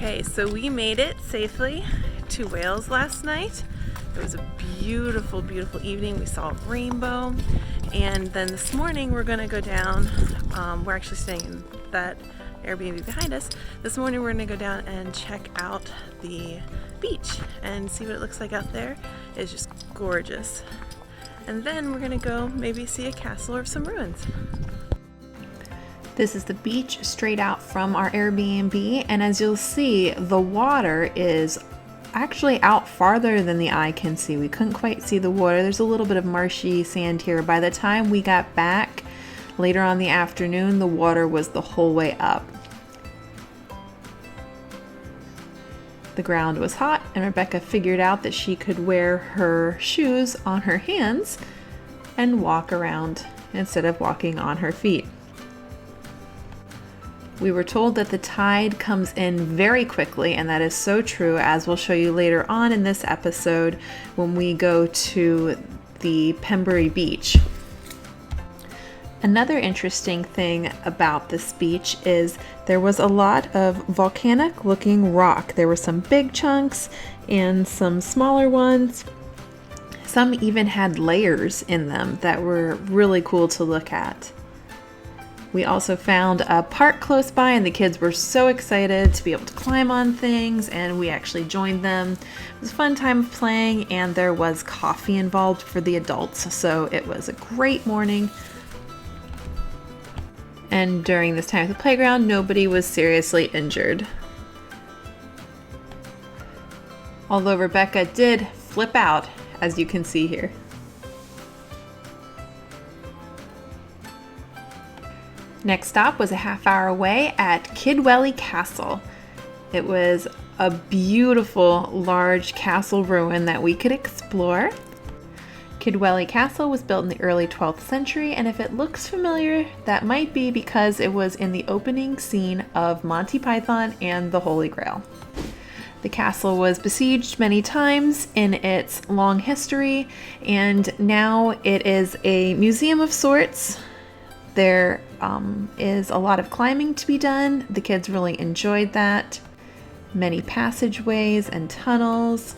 Okay, so we made it safely to Wales last night. It was a beautiful, beautiful evening. We saw a rainbow. And then this morning we're gonna go down. We're actually staying in that Airbnb behind us. This morning we're gonna go down and check out the beach and see what it looks like out there. It's just gorgeous. And then we're gonna go maybe see a castle or some ruins. This is the beach straight out from our Airbnb, and as you'll see, the water is actually out farther than the eye can see. We couldn't quite see the water. There's a little bit of marshy sand here. By the time we got back later on the afternoon, the water was the whole way up. The ground was hot, and Rebecca figured out that she could wear her shoes on her hands and walk around instead of walking on her feet. We were told that the tide comes in very quickly, and that is so true, as we'll show you later on in this episode when we go to the Pembrey Beach. Another interesting thing about this beach is there was a lot of volcanic looking rock. There were some big chunks and some smaller ones. Some even had layers in them that were really cool to look at. We also found a park close by, and the kids were so excited to be able to climb on things, and we actually joined them. It was a fun time of playing, and there was coffee involved for the adults, so it was a great morning. And during this time at the playground, nobody was seriously injured. Although Rebecca did flip out, as you can see here. Next stop was a half-hour away at Kidwelly Castle. It was a beautiful, large castle ruin that we could explore. Kidwelly Castle was built in the early 12th century, and if it looks familiar, that might be because it was in the opening scene of Monty Python and the Holy Grail. The castle was besieged many times in its long history, and now it is a museum of sorts. There is a lot of climbing to be done. The kids really enjoyed that. Many passageways and tunnels.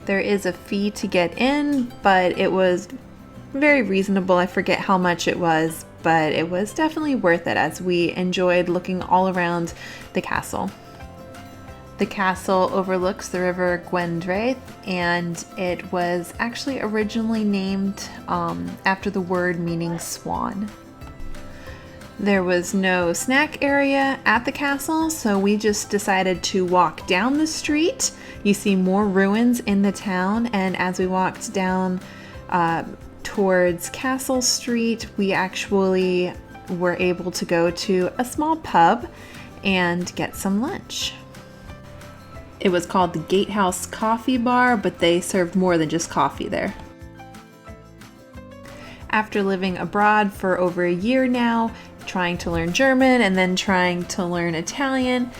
There is a fee to get in, but it was very reasonable. I forget how much it was, but it was definitely worth it as we enjoyed looking all around the castle. The castle overlooks the river Gwyndraith, and it was actually originally named after the word meaning swan. There was no snack area at the castle, so we just decided to walk down the street. You see more ruins in the town, and as we walked down towards Castle Street, we actually were able to go to a small pub and get some lunch. It was called the Gatehouse Coffee Bar, but they served more than just coffee there. After living abroad for over a year now, trying to learn German and then trying to learn Italian,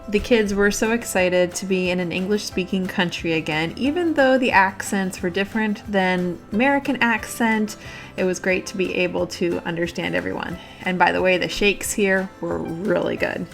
the kids were so excited to be in an English-speaking country again. Even though the accents were different than American accent, it was great to be able to understand everyone. And by the way, the shakes here were really good.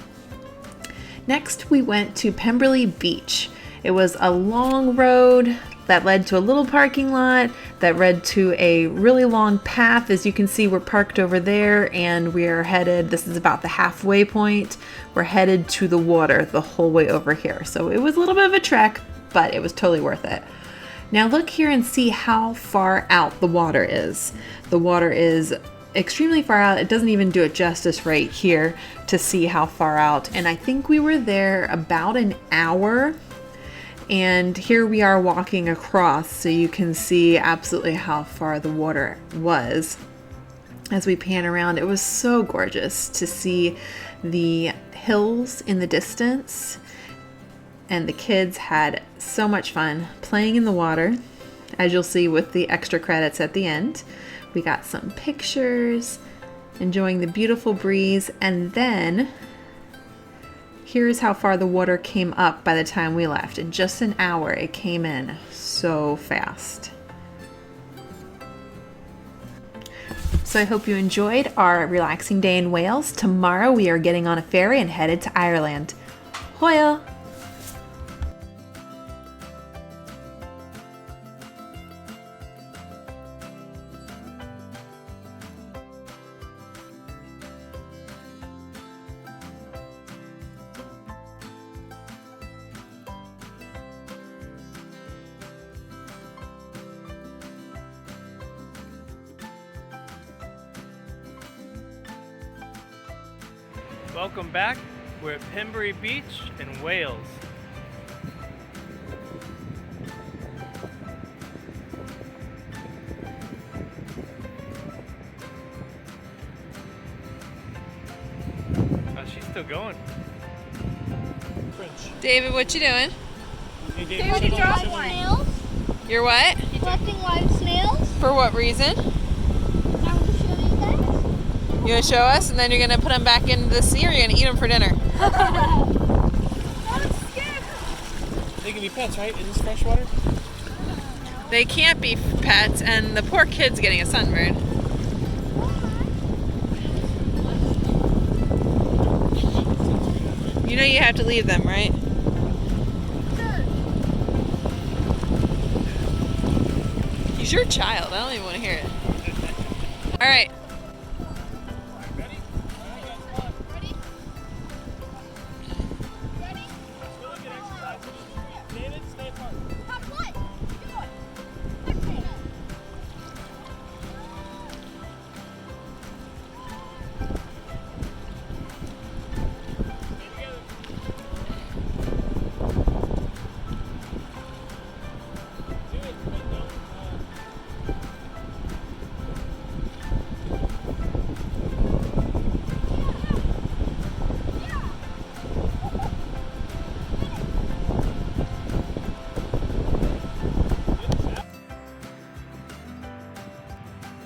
Next, we went to Pembrey Beach. It was a long road that led to a little parking lot that led to a really long path. As you can see, we're parked over there, and we're headed, this is about the halfway point, we're headed to the water the whole way over here. So it was a little bit of a trek, but it was totally worth it. Now look here and see how far out the water is. The water is extremely far out. It doesn't even do it justice right here to see how far out. And I think we were there about an hour. And here we are walking across, so you can see absolutely how far the water was. As we pan around, it was so gorgeous to see the hills in the distance. And the kids had so much fun playing in the water, as you'll see with the extra credits at the end. We got some pictures, enjoying the beautiful breeze, and then here's how far the water came up by the time we left. In just an hour, it came in so fast. So I hope you enjoyed our relaxing day in Wales. Tomorrow we are getting on a ferry and headed to Ireland. Hoyle! Welcome back. We're at Pembrey Beach in Wales. Oh, she's still going. David, what you doing? David, you dropped snails. You're what? Collecting live snails. For what reason? I will show you guys. You want to show us, and then you're going to put them back into the sea, or you're going to eat them for dinner? They can be pets, right? Is this fresh water? They can't be pets, and the poor kid's getting a sunburn. You know you have to leave them, right? He's your child. I don't even want to hear it. All right. Ready? Ready? Ready? David, stay apart. Top one. Do it. Okay.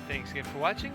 Thanks again for watching.